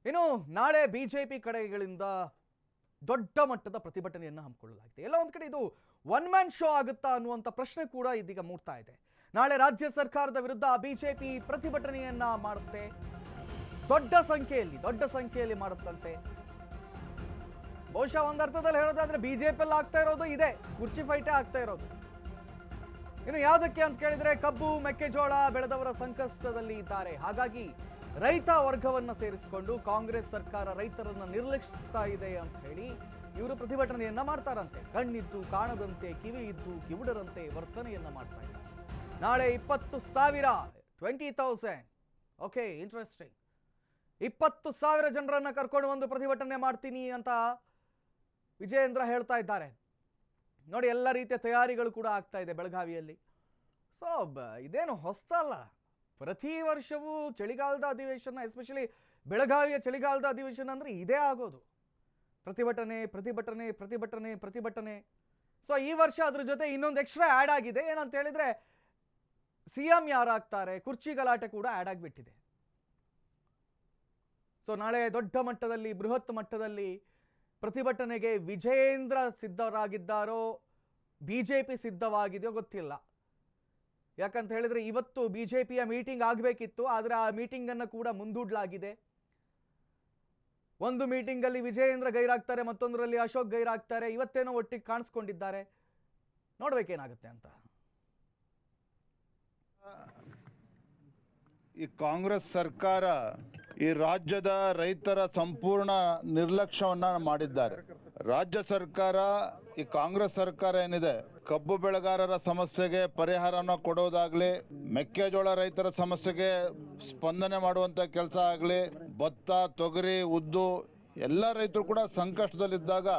ಇನ್ನು ನಾಳೆ ಬಿಜೆಪಿ ಕಡೆಗಳಿಂದ ದೊಡ್ಡ ಮಟ್ಟದ ಪ್ರತಿಭಟನೆಯನ್ನು ಹಮ್ಮಿಕೊಳ್ಳಲಾಗಿದೆ. ಎಲ್ಲ ಒಂದು ಕಡೆ ಇದು ಒನ್ ಮ್ಯಾನ್ ಶೋ ಆಗುತ್ತಾ ಅನ್ನುವಂಥ ಪ್ರಶ್ನೆ ಕೂಡ ಇದೀಗ ಮೂಡ್ತಾ ಇದೆ. ನಾಳೆ ರಾಜ್ಯ ಸರ್ಕಾರದ ವಿರುದ್ಧ ಬಿಜೆಪಿ ಪ್ರತಿಭಟನೆಯನ್ನ ಮಾಡುತ್ತೆ, ದೊಡ್ಡ ಸಂಖ್ಯೆಯಲ್ಲಿ ಮಾಡುತ್ತಂತೆ. ಬಹುಶಃ ಒಂದರ್ಥದಲ್ಲಿ ಹೇಳೋದಾದ್ರೆ ಬಿಜೆಪಿಯಲ್ಲಿ ಆಗ್ತಾ ಇರೋದು ಇದೆ, ಕುರ್ಚಿ ಫೈಟೇ ಆಗ್ತಾ ಇರೋದು. ಇನ್ನು ಯಾವುದಕ್ಕೆ ಅಂತ ಕೇಳಿದ್ರೆ ಕಬ್ಬು ಮೆಕ್ಕೆಜೋಳ ಬೆಳೆದವರ ಸಂಕಷ್ಟದಲ್ಲಿ ಇದ್ದಾರೆ. ಹಾಗಾಗಿ ರೈತ ವರ್ಗವನ್ನ ಸೇರಿಸಿಕೊಂಡು ಕಾಂಗ್ರೆಸ್ ಸರ್ಕಾರ ರೈತರನ್ನ ನಿರ್ಲಕ್ಷಿಸ್ತಾ ಇದೆ ಅಂತ ಹೇಳಿ ಇವರು ಪ್ರತಿಭಟನೆಯನ್ನ ಮಾಡ್ತಾರಂತೆ. ಕಣ್ಣಿದ್ದು ಕಾಣದಂತೆ, ಕಿವಿ ಇದ್ದು ಕಿವುಡರಂತೆ ವರ್ತನೆಯನ್ನ ಮಾಡ್ತಾ ಇದ್ದಾರೆ. ನಾಳೆ 20,000 20,000 ಓಕೆ, ಇಂಟ್ರೆಸ್ಟಿಂಗ್. 20,000 ಜನರನ್ನ ಕರ್ಕೊಂಡು ಒಂದು ಪ್ರತಿಭಟನೆ ಮಾಡ್ತೀನಿ ಅಂತ ವಿಜಯೇಂದ್ರ ಹೇಳ್ತಾ ಇದ್ದಾರೆ. ನೋಡಿ, ಎಲ್ಲ ರೀತಿಯ ತಯಾರಿಗಳು ಕೂಡ ಆಗ್ತಾ ಇದೆ ಬೆಳಗಾವಿಯಲ್ಲಿ. ಸೊ ಇದೇನು ಹೊಸ್ತಲ್ಲ, ಪ್ರತಿ ವರ್ಷವೂ ಚಳಿಗಾಲದ ಅಧಿವೇಶನ, ಎಸ್ಪೆಷಲಿ ಬೆಳಗಾವಿಯ ಚಳಿಗಾಲದ ಅಧಿವೇಶನ ಅಂದರೆ ಇದೇ ಆಗೋದು. ಪ್ರತಿಭಟನೆ ಪ್ರತಿಭಟನೆ ಪ್ರತಿಭಟನೆ ಪ್ರತಿಭಟನೆ. ಸೊ ಈ ವರ್ಷ ಅದ್ರ ಜೊತೆ ಇನ್ನೊಂದು ಎಕ್ಸ್ಟ್ರಾ ಆ್ಯಡ್ ಆಗಿದೆ. ಏನಂತ ಹೇಳಿದ್ರೆ CM ಯಾರಾಗ್ತಾರೆ, ಕುರ್ಚಿ ಗಲಾಟೆ ಕೂಡ ಆ್ಯಡ್ ಆಗಿಬಿಟ್ಟಿದೆ. ಸೊ ನಾಳೆ ದೊಡ್ಡ ಮಟ್ಟದಲ್ಲಿ, ಬೃಹತ್ ಮಟ್ಟದಲ್ಲಿ ಪ್ರತಿಭಟನೆಗೆ ವಿಜಯೇಂದ್ರ ಸಿದ್ಧರಾಗಿದ್ದಾರೋ ಬಿಜೆಪಿ ಸಿದ್ಧವಾಗಿದೆಯೋ ಗೊತ್ತಿಲ್ಲ. ಯಾಕಂತ ಹೇಳಿದ್ರೆ ಇವತ್ತು ಬಿಜೆಪಿಯ ಮೀಟಿಂಗ್ ಆಗಬೇಕಿತ್ತು, ಆದರೆ ಆ ಮೀಟಿಂಗನ್ನು ಕೂಡ ಮುಂದೂಡಲಾಗಿದೆ. ಒಂದು ಮೀಟಿಂಗಲ್ಲಿ ವಿಜಯೇಂದ್ರ ಗೈರಾಗ್ತಾರೆ, ಮತ್ತೊಂದರಲ್ಲಿ ಅಶೋಕ್ ಗೈರಾಗ್ತಾರೆ. ಇವತ್ತೇನೋ ಒಟ್ಟಿಗೆ ಕಾಣಿಸ್ಕೊಂಡಿದ್ದಾರೆ, ನೋಡ್ಬೇಕೇನಾಗುತ್ತೆ ಅಂತ. ಈ ಕಾಂಗ್ರೆಸ್ ಸರ್ಕಾರ ಈ ರಾಜ್ಯದ ರೈತರ ಸಂಪೂರ್ಣ ನಿರ್ಲಕ್ಷ್ಯವನ್ನ ಮಾಡಿದ್ದಾರೆ. ರಾಜ್ಯ ಸರ್ಕಾರ, ಈ ಕಾಂಗ್ರೆಸ್ ಸರ್ಕಾರ ಏನಿದೆ, ಕಬ್ಬು ಬೆಳೆಗಾರರ ಸಮಸ್ಯೆಗೆ ಪರಿಹಾರನ ಕೊಡೋದಾಗ್ಲಿ, ಮೆಕ್ಕೆಜೋಳ ರೈತರ ಸಮಸ್ಯೆಗೆ ಸ್ಪಂದನೆ ಮಾಡುವಂತ ಕೆಲಸ ಆಗ್ಲಿ, ಭತ್ತ, ತೊಗರಿ, ಉದ್ದು ಎಲ್ಲ ರೈತರು ಕೂಡ ಸಂಕಷ್ಟದಲ್ಲಿದ್ದಾಗ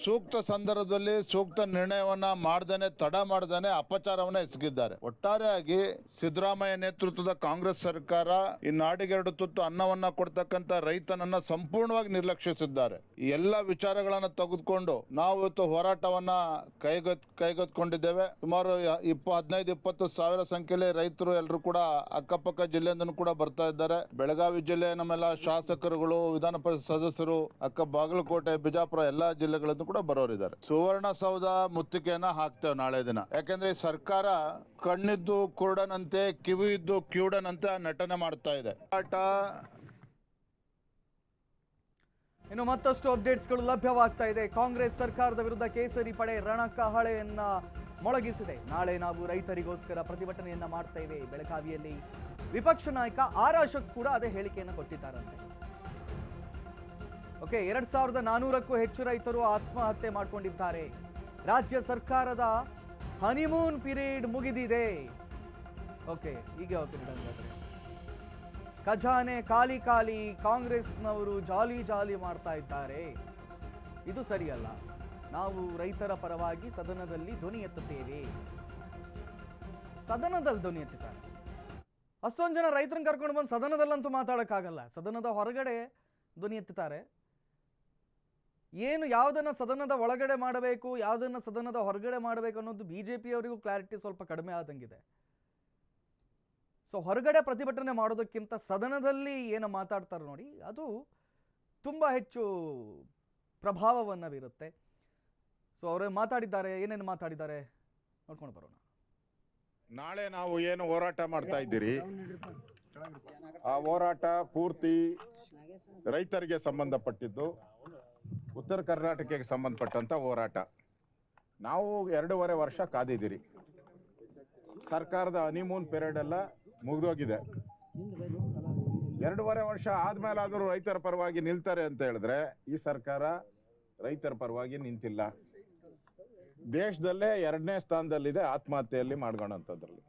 ಸೂಕ್ತ ಸಂದರ್ಭದಲ್ಲಿ ಸೂಕ್ತ ನಿರ್ಣಯವನ್ನ ಮಾಡ್ದೇನೆ, ತಡ ಮಾಡ್ದೇನೆ ಅಪಚಾರವನ್ನ ಎಸಗಿದ್ದಾರೆ. ಒಟ್ಟಾರೆಯಾಗಿ ಸಿದ್ದರಾಮಯ್ಯ ನೇತೃತ್ವದ ಕಾಂಗ್ರೆಸ್ ಸರ್ಕಾರ ಈ ನಾಡಿಗೆ 2 ತುತ್ತು ಅನ್ನವನ್ನ ಕೊಡ್ತಕ್ಕಂತ ರೈತನನ್ನ ಸಂಪೂರ್ಣವಾಗಿ ನಿರ್ಲಕ್ಷಿಸಿದ್ದಾರೆ. ಈ ಎಲ್ಲ ವಿಚಾರಗಳನ್ನ ತೆಗೆದುಕೊಂಡು ನಾವು ಇವತ್ತು ಹೋರಾಟವನ್ನ ಕೈಗೆತ್ತಿಕೊಂಡಿದ್ದೇವೆ. ಸುಮಾರು 15-20 ಸಾವಿರ ಸಂಖ್ಯೆಯಲ್ಲಿ ರೈತರು ಎಲ್ಲರೂ ಕೂಡ ಅಕ್ಕಪಕ್ಕ ಜಿಲ್ಲೆಯಿಂದ ಕೂಡ ಬರ್ತಾ ಇದ್ದಾರೆ. ಬೆಳಗಾವಿ ಜಿಲ್ಲೆ ನಮ್ಮೆಲ್ಲ ಶಾಸಕರುಗಳು, ವಿಧಾನ ಪರಿಷತ್ ಸದಸ್ಯರು, ಅಕ್ಕ ಬಾಗಲಕೋಟೆ, ಬಿಜಾಪುರ ಎಲ್ಲಾ ಜಿಲ್ಲೆಗಳಿಂದ ಕೂಡ ಬರೋರಿದ್ದಾರೆ. ಸುವರ್ಣಸೌಧ ಮುತ್ತಿಗೆಯನ್ನ ಹಾಕ್ತೇವೆ ನಾಳೆ ದಿನ. ಯಾಕೆಂದ್ರೆ ಈ ಸರ್ಕಾರ ಕಣ್ಣಿದ್ದು ಕುರುಡನಂತೆ, ಕಿವಿ ಇದ್ದು ಕಿವುಡನಂತೆ ನಟನೆ ಮಾಡ್ತಾ ಇದೆ. ಇನ್ನು ಮತ್ತಷ್ಟು ಅಪ್ಡೇಟ್ಸ್ಗಳು ಲಭ್ಯವಾಗ್ತಾ ಇದೆ. ಕಾಂಗ್ರೆಸ್ ಸರ್ಕಾರದ ವಿರುದ್ಧ ಕೇಸರಿ ಪಡೆ ರಣಕಹಳೆಯನ್ನ ಮೊಳಗಿಸಿದೆ. ನಾಳೆ ನಾವು ರೈತರಿಗೋಸ್ಕರ ಪ್ರತಿಭಟನೆಯನ್ನ ಮಾಡ್ತೇವೆ ಬೆಳಗಾವಿಯಲ್ಲಿ. ವಿಪಕ್ಷ ನಾಯಕ ಆರ್ ಅಶೋಕ್ ಕೂಡ ಅದೇ ಹೇಳಿಕೆಯನ್ನು ಕೊಟ್ಟಿದ್ದಾರಂತೆ. ಓಕೆ, 2,400ಕ್ಕೂ ಹೆಚ್ಚು ರೈತರು ಆತ್ಮಹತ್ಯೆ ಮಾಡಿಕೊಂಡಿದ್ದಾರೆ. ರಾಜ್ಯ ಸರ್ಕಾರದ ಹನಿಮೂನ್ ಪೀರಿಯಡ್ ಮುಗಿದಿದೆ. ಓಕೆ, ಈಗ ಖಜಾನೆ ಖಾಲಿ ಖಾಲಿ, ಕಾಂಗ್ರೆಸ್ನವರು ಜಾಲಿ ಮಾಡ್ತಾ ಇದ್ದಾರೆ. ಇದು ಸರಿಯಲ್ಲ. ನಾವು ರೈತರ ಪರವಾಗಿ ಸದನದಲ್ಲಿ ಧ್ವನಿ ಎತ್ತುತ್ತೇವೆ. ಸದನದಲ್ಲಿ ಧ್ವನಿ ಎತ್ತುತ್ತಾರೆ. ಅಷ್ಟೊಂದು ಜನ ರೈತರನ್ನ ಕರ್ಕೊಂಡು ಬಂದು ಸದನದಲ್ಲಂತೂ ಮಾತಾಡೋಕ್ಕಾಗಲ್ಲ. ಸದನದ ಹೊರಗಡೆ ಧ್ವನಿ ಎತ್ತುತ್ತಾರೆ. ಏನು ಯಾವುದನ್ನು ಸದನದ ಒಳಗಡೆ ಮಾಡಬೇಕು, ಯಾವುದನ್ನು ಸದನದ ಹೊರಗಡೆ ಮಾಡಬೇಕು ಅನ್ನೋದು ಬಿಜೆಪಿಯವರಿಗೂ ಕ್ಲಾರಿಟಿ ಸ್ವಲ್ಪ ಕಡಿಮೆ ಆದಂಗಿದೆ. ಸೊ ಹೊರಗಡೆ ಪ್ರತಿಭಟನೆ ಮಾಡೋದಕ್ಕಿಂತ ಸದನದಲ್ಲಿ ಏನು ಮಾತಾಡ್ತಾರೆ ನೋಡಿ, ಅದು ತುಂಬ ಹೆಚ್ಚು ಪ್ರಭಾವವನ್ನು ಬೀರುತ್ತೆ. ಸೊ ಅವರು ಮಾತಾಡಿದ್ದಾರೆ, ಏನೇನು ಮಾತಾಡಿದ್ದಾರೆ ನೋಡ್ಕೊಂಡು ಬರೋಣ. ನಾಳೆ ನಾವು ಏನು ಹೋರಾಟ ಮಾಡ್ತಾ ಇದ್ದೀರಿ, ಆ ಹೋರಾಟ ಪೂರ್ತಿ ರೈತರಿಗೆ ಸಂಬಂಧಪಟ್ಟಿದ್ದು, ಉತ್ತರ ಕರ್ನಾಟಕಕ್ಕೆ ಸಂಬಂಧಪಟ್ಟಂತ ಹೋರಾಟ. ನಾವು 2.5 ವರ್ಷ ಕಾದಿದ್ದೀರಿ. ಸರ್ಕಾರದ ಹನಿಮೂನ್ ಪೀರಿಯಡ್ ಎಲ್ಲ ಮುಗಿದೋಗಿದೆ. 2.5 ವರ್ಷ ಆದ್ಮೇಲಾದರೂ ರೈತರ ಪರವಾಗಿ ನಿಲ್ತಾರೆ ಅಂತ ಹೇಳಿದ್ರೆ ಈ ಸರ್ಕಾರ ರೈತರ ಪರವಾಗಿ ನಿಂತಿಲ್ಲ. ದೇಶದಲ್ಲೇ 2ನೇ ಸ್ಥಾನದಲ್ಲಿದೆ ಆತ್ಮಹತ್ಯೆಯಲ್ಲಿ ಮಾಡ್ಕೊಳ್ಳೋಂಥದ್ರಲ್ಲಿ.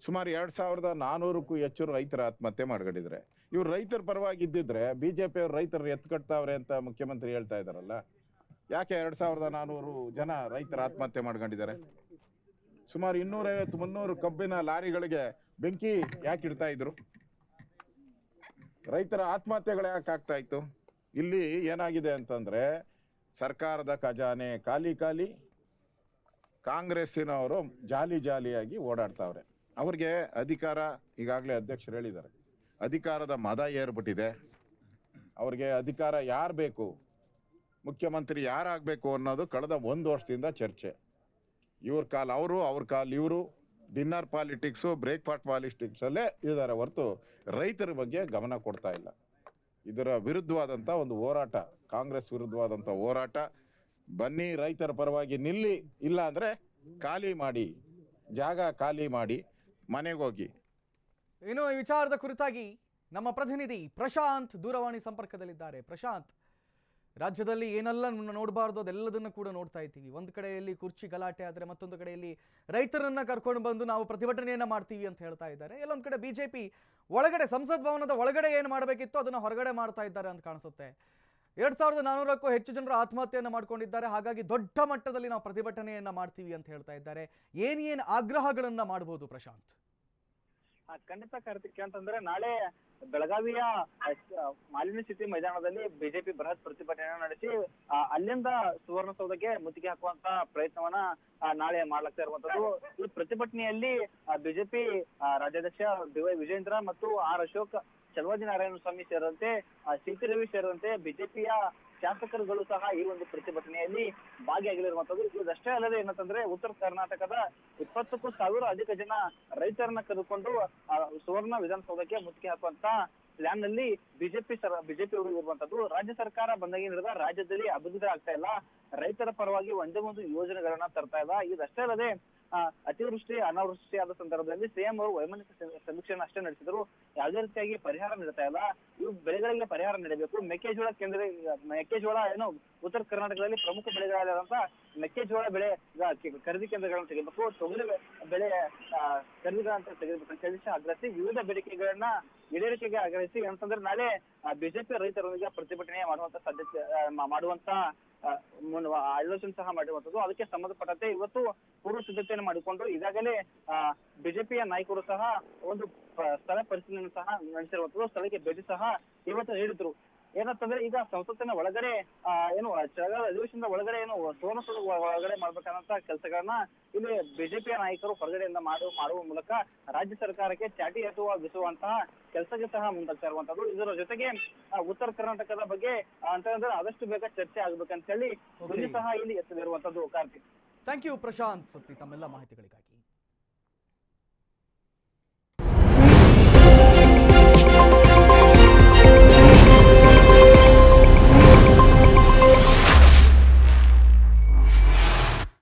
ಸುಮಾರು 2,400ಕ್ಕೂ ಹೆಚ್ಚು ರೈತರ ಆತ್ಮಹತ್ಯೆ ಮಾಡ್ಕೊಂಡಿದ್ರೆ, ಇವ್ರು ರೈತರ ಪರವಾಗಿ ಇದ್ದಿದ್ರೆ ಬಿಜೆಪಿ ಅವ್ರು ರೈತರು ಎತ್ಕಟ್ತಾವ್ರೆ ಅಂತ ಮುಖ್ಯಮಂತ್ರಿ ಹೇಳ್ತಾ ಇದಾರಲ್ಲ, ಯಾಕೆ 2,400 ಜನ ರೈತರ ಆತ್ಮಹತ್ಯೆ ಮಾಡ್ಕೊಂಡಿದ್ದಾರೆ? ಸುಮಾರು 250-300 ಕಬ್ಬಿನ ಲಾರಿಗಳಿಗೆ ಬೆಂಕಿ ಯಾಕೆ ಇಡ್ತಾ ಇದ್ರು? ರೈತರ ಆತ್ಮಹತ್ಯೆಗಳು ಯಾಕೆ ಆಗ್ತಾ ಇತ್ತು? ಇಲ್ಲಿ ಏನಾಗಿದೆ ಅಂತಂದ್ರೆ ಸರ್ಕಾರದ ಖಜಾನೆ ಖಾಲಿ ಖಾಲಿ, ಕಾಂಗ್ರೆಸ್ಸಿನವರು ಜಾಲಿಯಾಗಿ ಓಡಾಡ್ತಾವ್ರೆ. ಅವ್ರಿಗೆ ಅಧಿಕಾರ, ಈಗಾಗಲೇ ಅಧ್ಯಕ್ಷರು ಹೇಳಿದ್ದಾರೆ, ಅಧಿಕಾರದ ಮದ ಏರ್ಬಿಟ್ಟಿದೆ. ಅವ್ರಿಗೆ ಅಧಿಕಾರ ಯಾರು ಬೇಕು, ಮುಖ್ಯಮಂತ್ರಿ ಯಾರಾಗಬೇಕು ಅನ್ನೋದು ಕಳೆದ 1 ವರ್ಷದಿಂದ ಚರ್ಚೆ. ಇವ್ರ ಕಾಲ್ ಅವರು, ಅವ್ರ ಕಾಲ್ ಇವರು, ಡಿನ್ನರ್ ಪಾಲಿಟಿಕ್ಸು, ಬ್ರೇಕ್ಫಾಸ್ಟ್ ಪಾಲಿಟಿಕ್ಸಲ್ಲೇ ಇದ್ದಾರೆ ಹೊರತು ರೈತರ ಬಗ್ಗೆ ಗಮನ ಕೊಡ್ತಾ ಇಲ್ಲ. ಇದರ ವಿರುದ್ಧವಾದಂಥ ಒಂದು ಹೋರಾಟ, ಕಾಂಗ್ರೆಸ್ ವಿರುದ್ಧವಾದಂಥ ಹೋರಾಟ. ಬನ್ನಿ, ರೈತರ ಪರವಾಗಿ ನಿಲ್ಲಿ, ಇಲ್ಲ ಅಂದರೆ ಖಾಲಿ ಮಾಡಿ, ಜಾಗ ಖಾಲಿ ಮಾಡಿ ಮನೆಗೆ ಹೋಗಿ. ಇನ್ನು ಈ ವಿಚಾರದ ಕುರಿತಾಗಿ ನಮ್ಮ ಪ್ರತಿನಿಧಿ ಪ್ರಶಾಂತ್ ದೂರವಾಣಿ ಸಂಪರ್ಕದಲ್ಲಿದ್ದಾರೆ. ಪ್ರಶಾಂತ್, ರಾಜ್ಯದಲ್ಲಿ ಏನೆಲ್ಲ ನೋಡಬಾರ್ದು ಅದೆಲ್ಲದನ್ನು ಕೂಡ ನೋಡ್ತಾ ಇದ್ದೀವಿ. ಒಂದು ಕಡೆಯಲ್ಲಿ ಕುರ್ಚಿ ಗಲಾಟೆ ಆದರೆ ಮತ್ತೊಂದು ಕಡೆಯಲ್ಲಿ ರೈತರನ್ನ ಕರ್ಕೊಂಡು ಬಂದು ನಾವು ಪ್ರತಿಭಟನೆಯನ್ನ ಮಾಡ್ತೀವಿ ಅಂತ ಹೇಳ್ತಾ ಇದ್ದಾರೆ. ಎಲ್ಲೊಂದು ಕಡೆ ಬಿಜೆಪಿ ಒಳಗಡೆ, ಸಂಸತ್ ಭವನದ ಒಳಗಡೆ ಏನು ಮಾಡಬೇಕಿತ್ತು ಅದನ್ನು ಹೊರಗಡೆ ಮಾಡ್ತಾ ಇದ್ದಾರೆ ಅಂತ ಕಾಣಿಸುತ್ತೆ. 2400ಕ್ಕೂ ಹೆಚ್ಚು ಜನರು ಆತ್ಮಹತ್ಯೆಯನ್ನು ಮಾಡ್ಕೊಂಡಿದ್ದಾರೆ. ಹಾಗಾಗಿ ದೊಡ್ಡ ಮಟ್ಟದಲ್ಲಿ ನಾವು ಪ್ರತಿಭಟನೆಯನ್ನ ಮಾಡ್ತೀವಿ ಅಂತ ಹೇಳ್ತಾ ಇದ್ದಾರೆ. ಏನೇನು ಆಗ್ರಹಗಳನ್ನ ಮಾಡಬಹುದು ಪ್ರಶಾಂತ್? ಖಂಡಿತ ಕಾರ್ತಿಕ್, ಅಂತಂದ್ರೆ ನಾಳೆ ಬೆಳಗಾವಿಯ ಮಾಲಿನ್ಯ ಸಿಟಿ ಮೈದಾನದಲ್ಲಿ ಬಿಜೆಪಿ ಬೃಹತ್ ಪ್ರತಿಭಟನೆಯನ್ನು ನಡೆಸಿ ಅಲ್ಲಿಂದ ಸುವರ್ಣಸೌಧಕ್ಕೆ ಮುತ್ತಿಗೆ ಹಾಕುವಂತ ಪ್ರಯತ್ನವನ್ನ ನಾಳೆ ಮಾಡ್ಲಾಗ್ತಾ ಇರುವಂತದ್ದು. ಈ ಪ್ರತಿಭಟನೆಯಲ್ಲಿ ಬಿಜೆಪಿ ರಾಜ್ಯಾಧ್ಯಕ್ಷ ಡಿ.ವೈ. ವಿಜೇಂದ್ರ ಮತ್ತು ಆರ್ ಅಶೋಕ್, ಚಲವಾದಿ ನಾರಾಯಣ ಸ್ವಾಮಿ ಸೇರಿದಂತೆ ಸಿ.ಟಿ. ರವಿ ಸೇರಿದಂತೆ ಬಿಜೆಪಿಯ ಶಾಸಕರುಗಳು ಸಹ ಈ ಒಂದು ಪ್ರತಿಭಟನೆಯಲ್ಲಿ ಭಾಗಿಯಾಗಲಿರುವಂತದ್ದು. ಇದಷ್ಟೇ ಅಲ್ಲದೆ ಏನಂತಂದ್ರೆ ಉತ್ತರ ಕರ್ನಾಟಕದ 20ಕ್ಕೂ ಸಾವಿರ ಅಧಿಕ ಜನ ರೈತರನ್ನ ಕರೆದುಕೊಂಡು ಸುವರ್ಣ ವಿಧಾನಸೌಧಕ್ಕೆ ಮುತ್ತಿಗೆ ಹಾಕುವಂತ ಪ್ಲಾನ್ ನಲ್ಲಿ ಬಿಜೆಪಿ ಇರುವಂತದ್ದು. ರಾಜ್ಯ ಸರ್ಕಾರ ಬಂದಾಗಿನಿಂದ ರಾಜ್ಯದಲ್ಲಿ ಅಭಿವೃದ್ಧಿ ಆಗ್ತಾ ಇಲ್ಲ, ರೈತರ ಪರವಾಗಿ ಒಂದೇ ಒಂದು ಯೋಜನೆಗಳನ್ನ ತರ್ತಾ ಇಲ್ಲ. ಇದಷ್ಟೇ ಅಲ್ಲದೆ ಅತಿವೃಷ್ಟಿ ಅನಾವೃಷ್ಟಿ ಆದ ಸಂದರ್ಭದಲ್ಲಿ ಸಿಎಂ ಅವರು ವೈಮಾನಿಕ ಸಮೀಕ್ಷೆಯನ್ನು ಅಷ್ಟೇ ನಡೆಸಿದ್ರು. ಯಾವುದೇ ರೀತಿಯಾಗಿ ಪರಿಹಾರ ನೀಡ್ತಾ ಇಲ್ಲ. ಇವು ಬೆಳೆಗಳಿಗೆ ಪರಿಹಾರ ನೀಡಬೇಕು. ಮೆಕ್ಕೆಜೋಳ ಏನು ಉತ್ತರ ಕರ್ನಾಟಕದಲ್ಲಿ ಪ್ರಮುಖ ಬೆಳೆಗಳಾದಂತ ಮೆಕ್ಕೆಜೋಳ ಬೆಳೆ ಖರೀದಿ ಕೇಂದ್ರಗಳನ್ನು ತೆಗೆಯಬೇಕು, ತೊಗರಿ ಬೆಳೆ ಖರೀದಿಗಳಂತ ತೆಗೆಯಬೇಕು ಅಂತ ಹೇಳಿ ಆಗ್ರಹಿಸಿ ವಿವಿಧ ಬೇಡಿಕೆಗಳನ್ನ ಈಡೇರಿಕೆಗೆ ಆಗ್ರಹಿಸಿ ಅಂತಂದ್ರೆ ನಾಳೆ ಬಿಜೆಪಿ ರೈತರೊಂದಿಗೆ ಪ್ರತಿಭಟನೆ ಮಾಡುವಂತ ಆಲೋಚನೆ ಸಹ ಮಾಡಿರುವಂತದ್ದು. ಅದಕ್ಕೆ ಸಂಬಂಧಪಟ್ಟಂತೆ ಇವತ್ತು ಪೂರ್ವ ಸಿದ್ಧತೆಯನ್ನು ಮಾಡಿಕೊಂಡು ಈಗಾಗಲೇ ಬಿಜೆಪಿಯ ನಾಯಕರು ಸಹ ಒಂದು ಸ್ಥಳ ಪರಿಶೀಲನೆ ಸಹ ನಡೆಸಿರುವಂತದ್ದು. ಸ್ಥಳಕ್ಕೆ ಭೇಟಿ ಸಹ ಇವತ್ತು ನೀಡಿದ್ರು. ಏನಂತಂದ್ರೆ ಈಗ ಸಂಸತ್ತಿನ ಒಳಗಡೆ ಏನು ಚಳಿಗಾಲ ಅಧಿವೇಶನದ ಒಳಗಡೆ ಏನು ಸುವರ್ಣಸೌಧ ಒಳಗಡೆ ಮಾಡ್ಬೇಕನ್ನಂತ ಕೆಲಸಗಳನ್ನ ಇಲ್ಲಿ ಬಿಜೆಪಿಯ ನಾಯಕರು ಹೊರಗಡೆಯಿಂದ ಮಾಡುವ ಮೂಲಕ ರಾಜ್ಯ ಸರ್ಕಾರಕ್ಕೆ ಚಾಟಿ ಎತ್ತುವಂತಹ ಕೆಲಸಕ್ಕೆ ಸಹ ಮುಂದಾಗ್ತಾ ಇರುವಂತದ್ದು. ಇದರ ಜೊತೆಗೆ ಉತ್ತರ ಕರ್ನಾಟಕದ ಬಗ್ಗೆ ಅಂತಂದ್ರೆ ಆದಷ್ಟು ಬೇಗ ಚರ್ಚೆ ಆಗ್ಬೇಕಂತ ಹೇಳಿ ಸಹ ಇಲ್ಲಿ ಎತ್ತಲಿರುವಂತದ್ದು. ಕಾರ್ತಿಕ್, ಥ್ಯಾಂಕ್ ಯು ಪ್ರಶಾಂತ್ ಸತ್ತಿ ತಮ್ಮೆಲ್ಲ ಮಾಹಿತಿಗಳಿಗಾಗಿ.